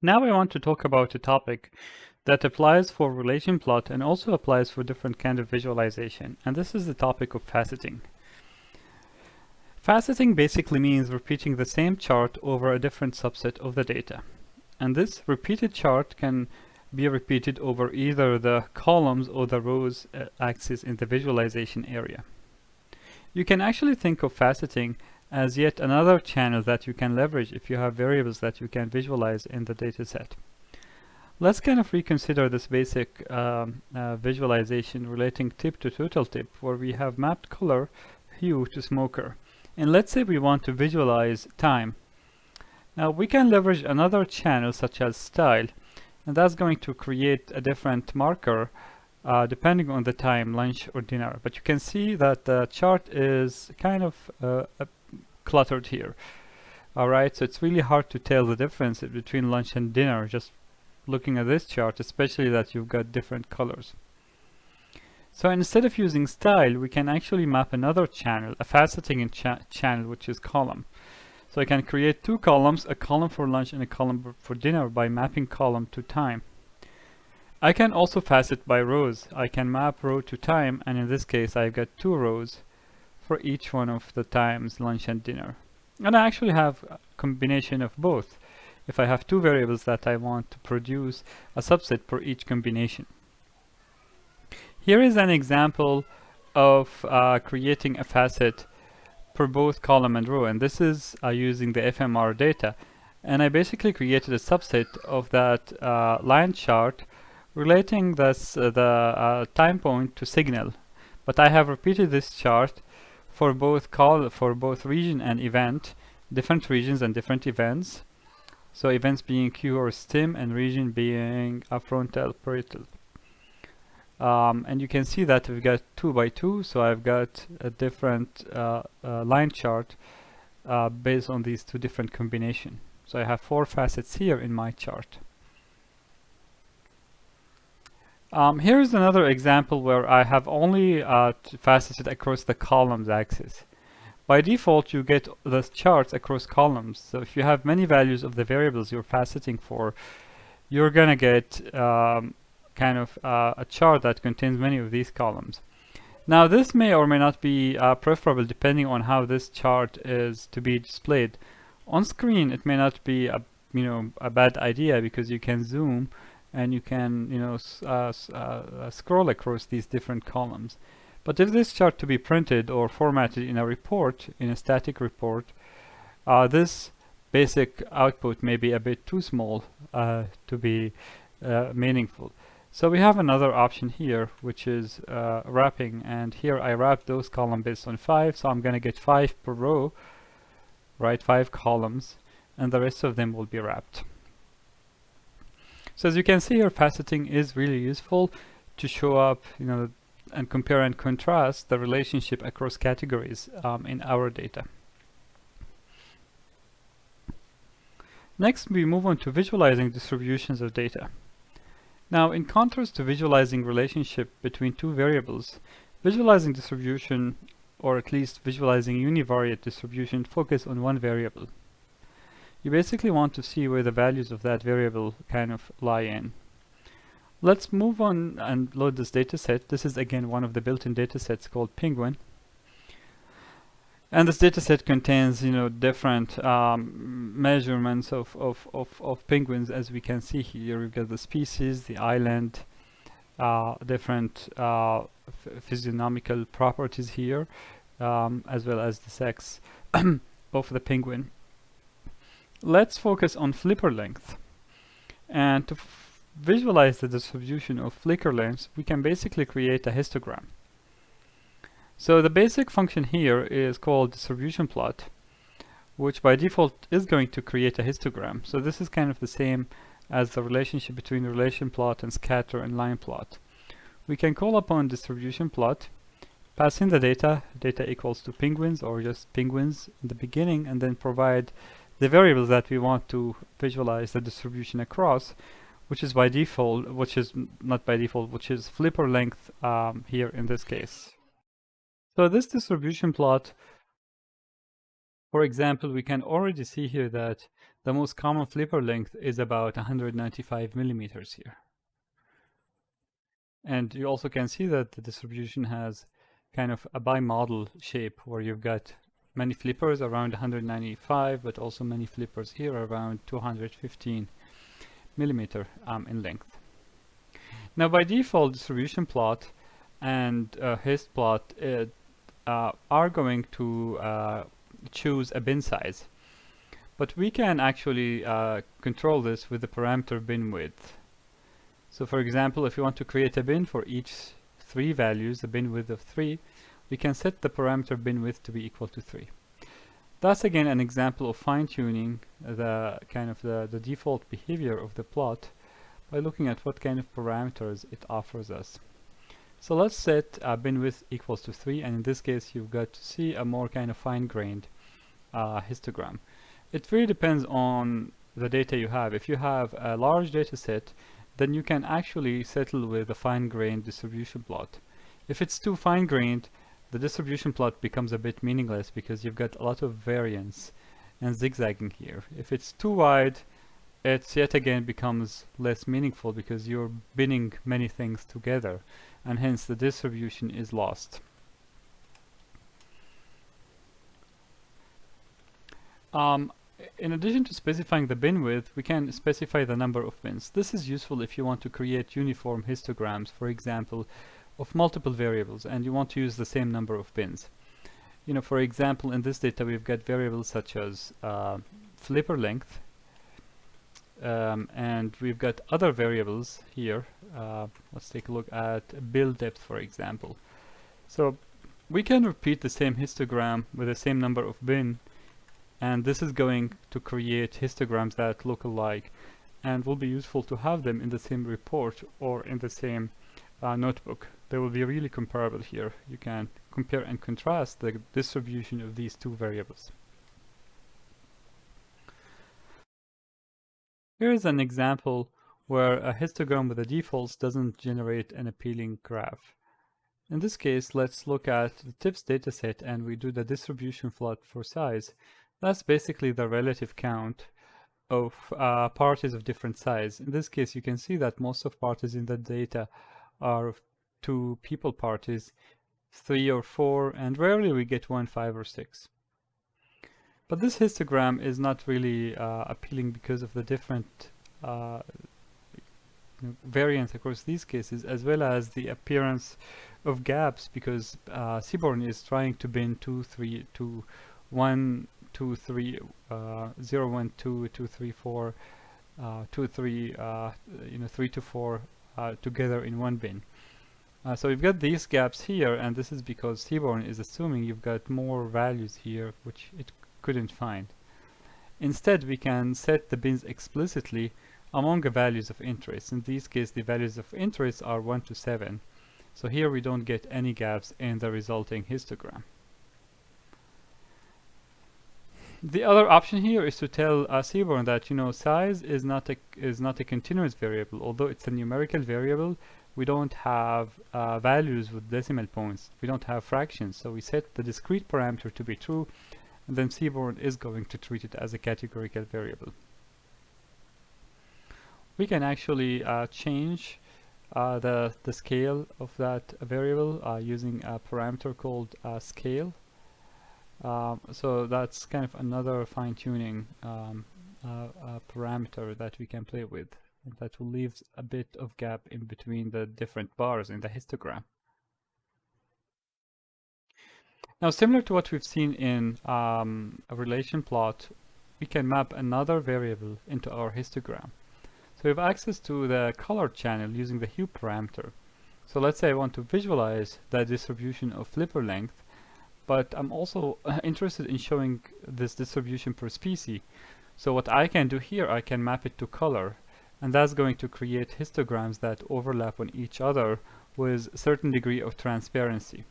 Now I want to talk about a topic that applies for relation plot and also applies for different kind of visualization, and this is the topic of faceting. Faceting basically means repeating the same chart over a different subset of the data. And this repeated chart can be repeated over either the columns or the rows axis in the visualization area. You can actually think of faceting as yet another channel that you can leverage if you have variables that you can visualize in the dataset. Let's kind of reconsider this basic visualization relating tip to total tip, where we have mapped color hue to smoker. And let's say we want to visualize time. Now we can leverage another channel such as style, and that's going to create a different marker depending on the time, lunch or dinner. But you can see that the chart is kind of cluttered here. Alright, so it's really hard to tell the difference between lunch and dinner just looking at this chart, especially that you've got different colors. So instead of using style, we can actually map another channel, a faceting channel, which is column. So I can create two columns, a column for lunch and a column for dinner, by mapping column to time. I can also facet by rows. I can map row to time, and in this case I've got two rows for each one of the times, lunch and dinner. And I actually have a combination of both if I have two variables that I want to produce a subset for each combination. Here is an example of creating a facet for both column and row, and this is using the fMR data. And I basically created a subset of that line chart relating the time point to signal. But I have repeated this chart for both region and event, different regions and different events. So events being Q or stim, and region being a frontal parietal. And you can see that we've got 2 by 2, so I've got a different line chart based on these two different combinations. So I have 4 facets here in my chart. Here's another example where I have only faceted across the columns axis. By default, you get the charts across columns. So if you have many values of the variables you're faceting for, you're gonna get kind of a chart that contains many of these columns. Now this may or may not be preferable depending on how this chart is to be displayed. On screen it may not be a bad idea, because you can zoom and you can scroll across these different columns. But if this chart to be printed or formatted in a report, in a static report, this basic output may be a bit too small to be meaningful. So we have another option here, which is wrapping, and here I wrap those columns based on 5, so I'm going to get 5 per row, right, 5 columns, and the rest of them will be wrapped. So as you can see here, faceting is really useful to show up, and compare and contrast the relationship across categories in our data. Next, we move on to visualizing distributions of data. Now, in contrast to visualizing relationship between two variables, visualizing distribution, or at least visualizing univariate distribution, focus on one variable. You basically want to see where the values of that variable kind of lie in. Let's move on and load this dataset. This is again one of the built-in datasets called Penguin. And this dataset contains, different measurements of penguins, as we can see here. We've got the species, the island, different physiognomical properties here, as well as the sex of the penguin. Let's focus on flipper length. And to visualize the distribution of flicker lengths, we can basically create a histogram. So the basic function here is called distribution plot, which by default is going to create a histogram. So this is kind of the same as the relationship between relation plot and scatter and line plot. We can call upon distribution plot, pass in the data equals to penguins, or just penguins in the beginning, and then provide the variables that we want to visualize the distribution across, which is by default, which is not by default, which is flipper length here in this case. So this distribution plot, for example, we can already see here that The most common flipper length is about 195 millimeters here. And you also can see that the distribution has kind of a bimodal shape where you've got many flippers around 195, but also many flippers here around 215 millimeter in length. Now by default, distribution plot and hist plot are going to choose a bin size. But we can actually control this with the parameter bin width. So for example, if you want to create a bin for each 3 values, a bin width of 3, we can set the parameter bin width to be equal to 3. That's again an example of fine-tuning the kind of the default behavior of the plot by looking at what kind of parameters it offers us. So let's set bin width equals to 3, and in this case you've got to see a more kind of fine-grained histogram. It really depends on the data you have. If you have a large data set, then you can actually settle with a fine-grained distribution plot. If it's too fine-grained, the distribution plot becomes a bit meaningless because you've got a lot of variance and zigzagging here. If it's too wide, it yet again becomes less meaningful because you're binning many things together, and hence the distribution is lost. In addition to specifying the bin width, we can specify the number of bins. This is useful if you want to create uniform histograms, for example, of multiple variables, and you want to use the same number of bins. You know, for example, in this data we've got variables such as flipper length, and we've got other variables here. Let's take a look at bill depth, for example. So we can repeat the same histogram with the same number of bin, and this is going to create histograms that look alike, and will be useful to have them in the same report or in the same notebook. They will be really comparable here. You can compare and contrast the distribution of these two variables. Here is an example where a histogram with the defaults doesn't generate an appealing graph. In this case, let's look at the TIPS dataset and we do the distribution plot for size. That's basically the relative count of parties of different size. In this case, you can see that most of parties in the data are 2 people parties, 3 or 4, and rarely we get 1, 5, or 6. But this histogram is not really appealing because of the different variance across these cases, as well as the appearance of gaps, because Seaborn is trying to bin 2, 3, 2, 1, 2, 3, 0, 1, 2, 2, 3, 4, 2, 3, 3 to 4 together in one bin. So we've got these gaps here, and this is because Seaborn is assuming you've got more values here, which it couldn't find. Instead, we can set the bins explicitly among the values of interest. In this case, the values of interest are 1 to 7. So here we don't get any gaps in the resulting histogram. The other option here is to tell Seaborn that size is not a continuous variable. Although it's a numerical variable, we don't have values with decimal points. We don't have fractions. So we set the discrete parameter to be true, and then Seaborn is going to treat it as a categorical variable. We can actually change the scale of that variable using a parameter called scale. So that's kind of another fine-tuning parameter that we can play with, that will leave a bit of gap in between the different bars in the histogram. Now, similar to what we've seen in a relation plot, we can map another variable into our histogram. So we have access to the color channel using the hue parameter. So let's say I want to visualize the distribution of flipper length, but I'm also interested in showing this distribution per species. So what I can do here, I can map it to color, and that's going to create histograms that overlap on each other with a certain degree of transparency.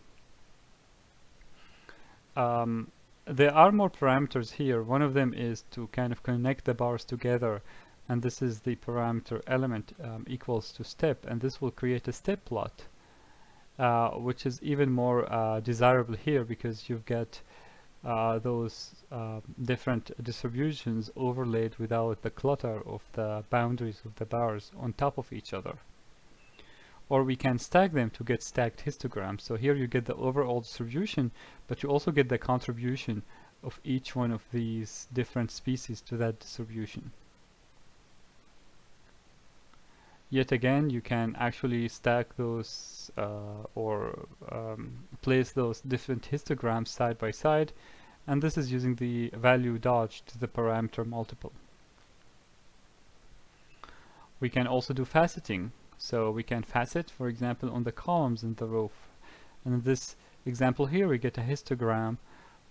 There are more parameters here. One of them is to kind of connect the bars together, and this is the parameter element equals to step, and this will create a step plot. Which is even more desirable here because you've got those different distributions overlaid without the clutter of the boundaries of the bars on top of each other. Or we can stack them to get stacked histograms. So here you get the overall distribution, but you also get the contribution of each one of these different species to that distribution. Yet again, you can actually stack those or place those different histograms side by side, and this is using the value dodge to the parameter multiple. We can also do faceting. So we can facet, for example, on the columns in the row. And in this example here, we get a histogram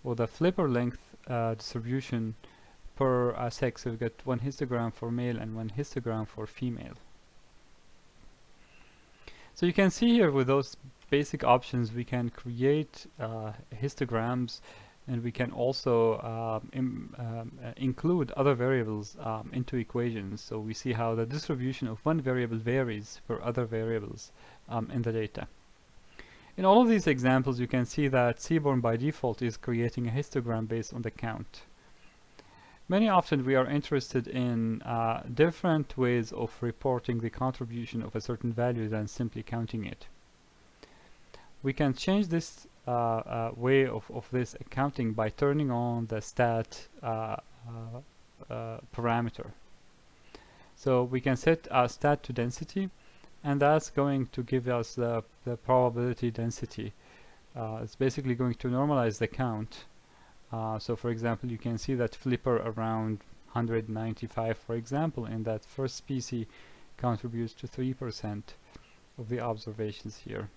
or the flipper length distribution per sex. So we get one histogram for male and one histogram for female. So you can see here with those basic options, we can create histograms, and we can also include other variables into equations. So we see how the distribution of one variable varies for other variables in the data. In all of these examples, you can see that Seaborn by default is creating a histogram based on the count. Many often we are interested in different ways of reporting the contribution of a certain value than simply counting it. We can change this way of this accounting by turning on the stat parameter. So we can set stat to density, and that's going to give us the probability density. It's basically going to normalize the count. So for example, you can see that flipper around 195, for example, in that first species contributes to 3% of the observations here.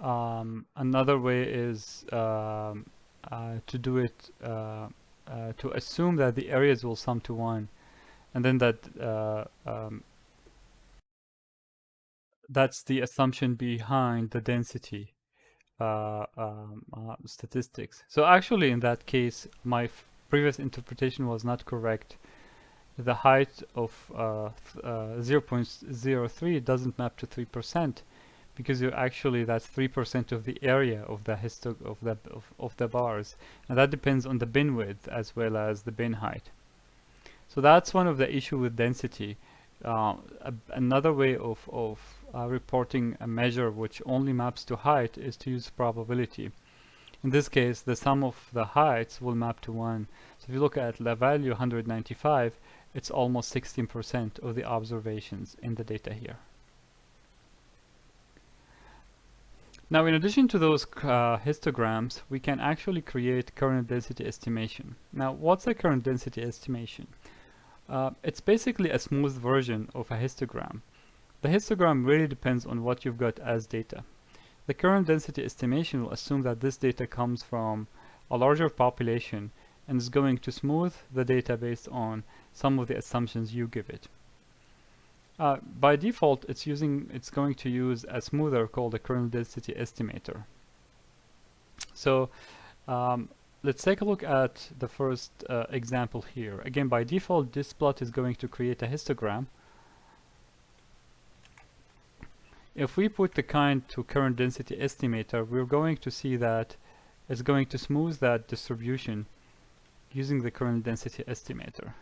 Another way is to do it to assume that the areas will sum to 1, and then that that's the assumption behind the density statistics. So actually in that case, my previous interpretation was not correct. The height of 0.03 doesn't map to 3%, because you actually, that's 3% of the area of the of the bars, and that depends on the bin width as well as the bin height. So that's one of the issue with density. Another way of reporting a measure which only maps to height is to use probability. In this case, the sum of the heights will map to 1. So if you look at the value 195, it's almost 16% of the observations in the data here. Now, in addition to those histograms, we can actually create current density estimation. Now, what's a current density estimation? It's basically a smooth version of a histogram. The histogram really depends on what you've got as data. The current density estimation will assume that this data comes from a larger population and is going to smooth the data based on some of the assumptions you give it. By default, it's going to use a smoother called a kernel density estimator. So let's take a look at the first example here. Again, by default, this plot is going to create a histogram. If we put the kind to current density estimator, we're going to see that it's going to smooth that distribution using the kernel density estimator.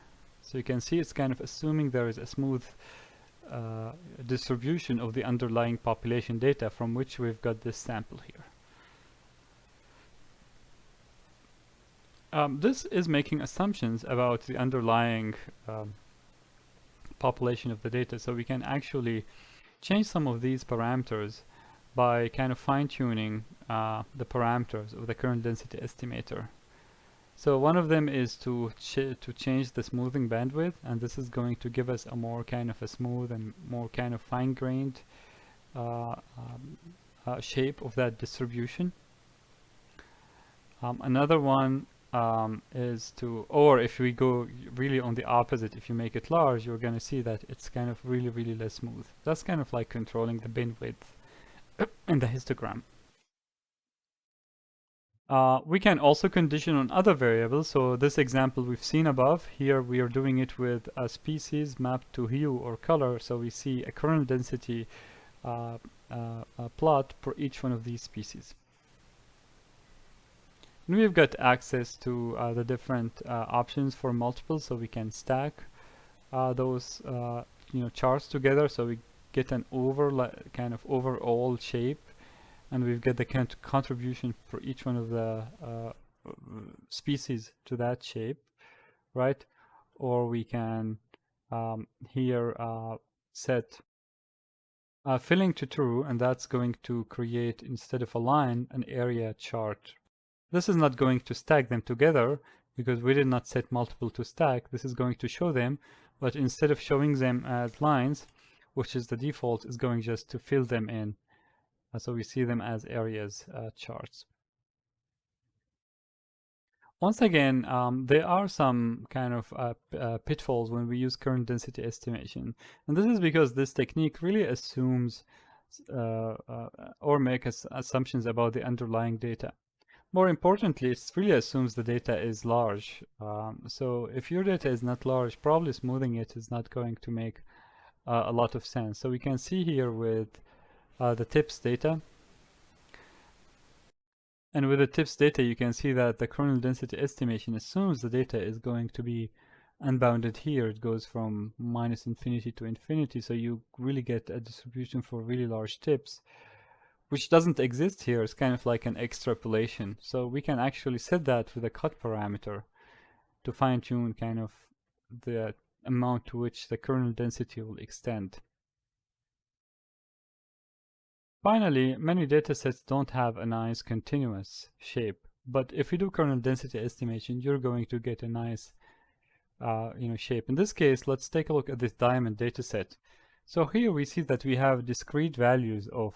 So you can see it's kind of assuming there is a smooth distribution of the underlying population data from which we've got this sample here. This is making assumptions about the underlying population of the data, so we can actually change some of these parameters by kind of fine-tuning the parameters of the kernel density estimator. So one of them is to change the smoothing bandwidth, and this is going to give us a more kind of a smooth and more kind of fine-grained shape of that distribution. Another one is to, or if we go really on the opposite, if you make it large, you're going to see that it's kind of really less smooth. That's kind of like controlling the bin width in the histogram. We can also condition on other variables. So this example we've seen above, here we are doing it with a species mapped to hue or color. So we see a kernel density plot for each one of these species. And we've got access to the different options for multiples, so we can stack those charts together, so we get an kind of overall shape, and we've got the contribution for each one of the species to that shape, right? Or we can here set filling to true, and that's going to create, instead of a line, an area chart. This is not going to stack them together because we did not set multiple to stack. This is going to show them, but instead of showing them as lines, which is the default, is going just to fill them in. So we see them as areas charts. Once again, there are some kind of pitfalls when we use kernel density estimation. And this is because this technique really assumes or makes assumptions about the underlying data. More importantly, it really assumes the data is large. So if your data is not large, probably smoothing it is not going to make a lot of sense. So we can see here with the tips data. And with the tips data, you can see that the kernel density estimation assumes the data is going to be unbounded here. It goes from -infinity to infinity, so you really get a distribution for really large tips, which doesn't exist here. It's kind of like an extrapolation. So we can actually set that with a cut parameter to fine-tune kind of the amount to which the kernel density will extend. Finally, many datasets don't have a nice continuous shape, but if you do kernel density estimation, you're going to get a nice shape. In this case, let's take a look at this diamond dataset. So here we see that we have discrete values of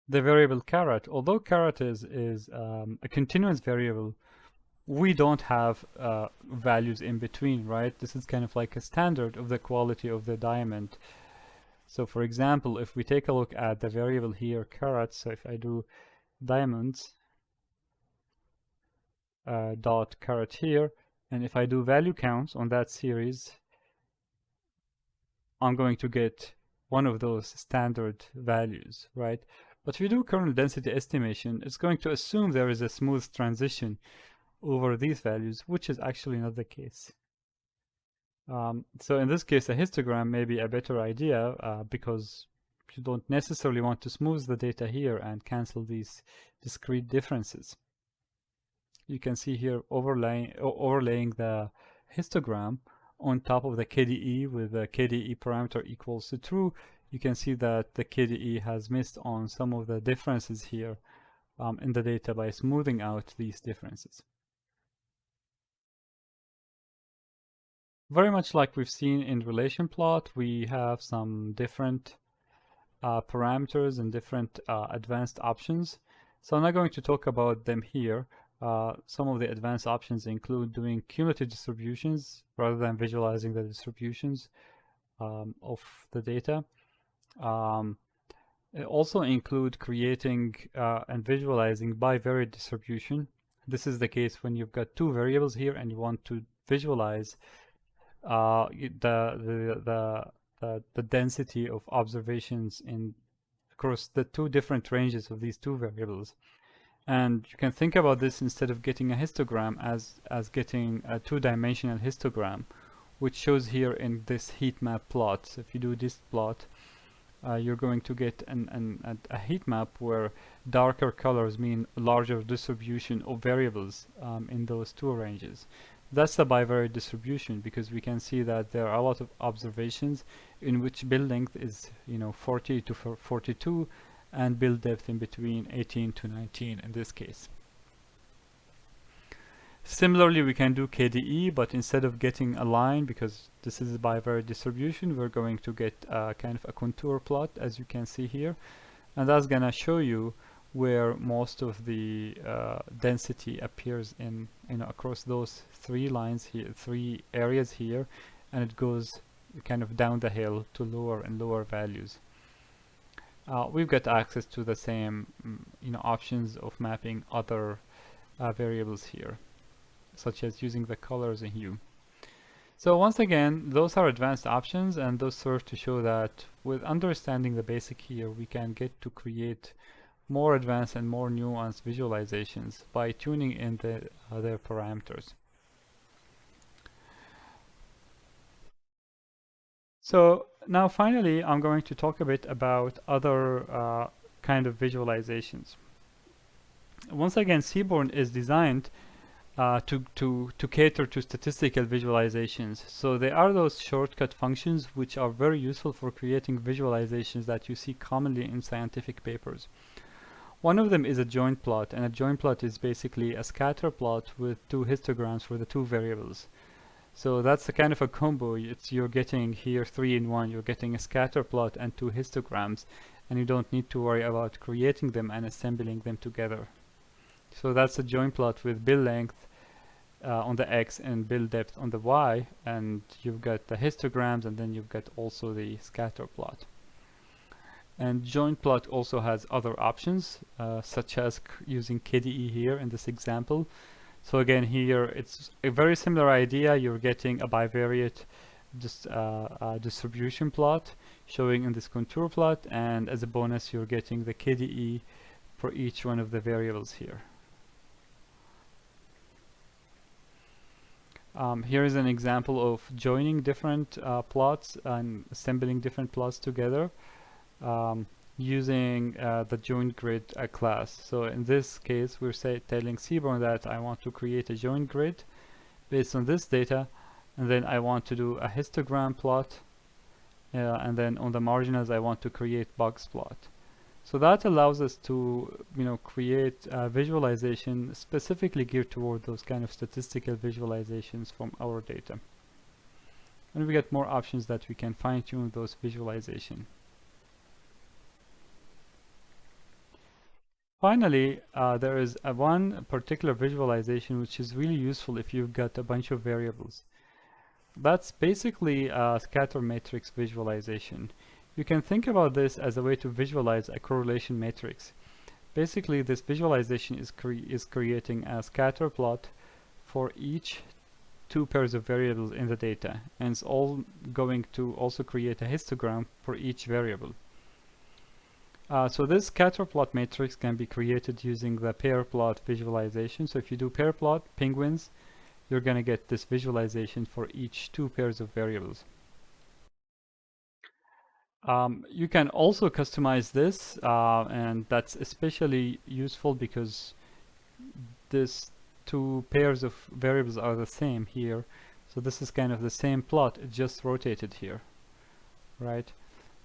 the variable carat. Although carat is a continuous variable, we don't have values in between, right? This is kind of like a standard of the quality of the diamond. So for example, if we take a look at the variable here, carat, so if I do diamonds dot carat here, and if I do value counts on that series, I'm going to get one of those standard values, right? But if we do kernel density estimation, it's going to assume there is a smooth transition over these values, which is actually not the case. So in this case, a histogram may be a better idea because you don't necessarily want to smooth the data here and cancel these discrete differences. You can see here overlaying the histogram on top of the KDE with the KDE parameter equals to true. You can see that the KDE has missed on some of the differences here in the data by smoothing out these differences. Very much like we've seen in relation plot, we have some different parameters and different advanced options. So I'm not going to talk about them here. Some of the advanced options include doing cumulative distributions rather than visualizing the distributions of the data. It also include creating and visualizing bivariate distribution. This is the case when you've got two variables here and you want to visualize the density of observations across the two different ranges of these two variables. And you can think about this instead of getting a histogram as getting a two-dimensional histogram, which shows here in this heat map plot. So if you do this plot, you're going to get a heat map where darker colors mean larger distribution of variables in those two ranges. That's the bivariate distribution because we can see that there are a lot of observations in which build length is 40 to 42 and build depth in between 18 to 19 in this case. Similarly, we can do KDE, but instead of getting a line, because this is a bivariate distribution, we're going to get kind of a contour plot, as you can see here, and that's gonna show you where most of the density appears in across those three lines here, three areas here, and it goes kind of down the hill to lower and lower values. We've got access to the same options of mapping other variables here, such as using the colors and hue. So once again, those are advanced options, and those serve to show that with understanding the basic here, we can get to create more advanced and more nuanced visualizations by tuning in their parameters. So now finally, I'm going to talk a bit about other kind of visualizations. Once again, Seaborn is designed to cater to statistical visualizations. So there are those shortcut functions which are very useful for creating visualizations that you see commonly in scientific papers. One of them is a joint plot, and a joint plot is basically a scatter plot with two histograms for the two variables. So that's a kind of a combo. You're getting here 3 in 1. You're getting a scatter plot and two histograms, and you don't need to worry about creating them and assembling them together. So that's a joint plot with bill length on the X and bill depth on the Y, and you've got the histograms, and then you've got also the scatter plot. And joint plot also has other options, such as using KDE here in this example. So again, here it's a very similar idea. You're getting a bivariate distribution plot showing in this contour plot, and as a bonus, you're getting the KDE for each one of the variables here. Here is an example of joining different plots and assembling different plots together using the joint grid class. So in this case, we're telling Seaborn that I want to create a joint grid based on this data, and then I want to do a histogram plot, and then on the marginals I want to create box plot. So that allows us to, create a visualization specifically geared toward those kind of statistical visualizations from our data. And we get more options that we can fine-tune those visualization. Finally, there is one particular visualization which is really useful if you've got a bunch of variables. That's basically a scatter matrix visualization. You can think about this as a way to visualize a correlation matrix. Basically, this visualization is creating a scatter plot for each two pairs of variables in the data, and it's all going to also create a histogram for each variable. So this scatter plot matrix can be created using the pair plot visualization. So if you do pair plot penguins, you're going to get this visualization for each two pairs of variables. You can also customize this, and that's especially useful because these two pairs of variables are the same here. So this is kind of the same plot, it's just rotated here, right?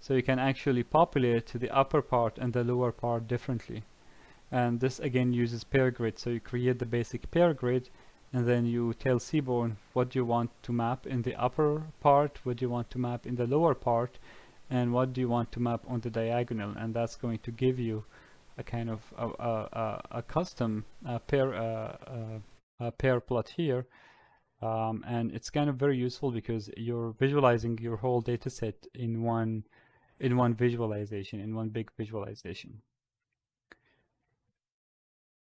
So you can actually populate the upper part and the lower part differently. And this again uses pair grid. So you create the basic pair grid, and then you tell Seaborn what do you want to map in the upper part, what do you want to map in the lower part, and what do you want to map on the diagonal, and that's going to give you a kind of a custom pair plot here, and it's kind of very useful because you're visualizing your whole data set in one visualization, in one big visualization.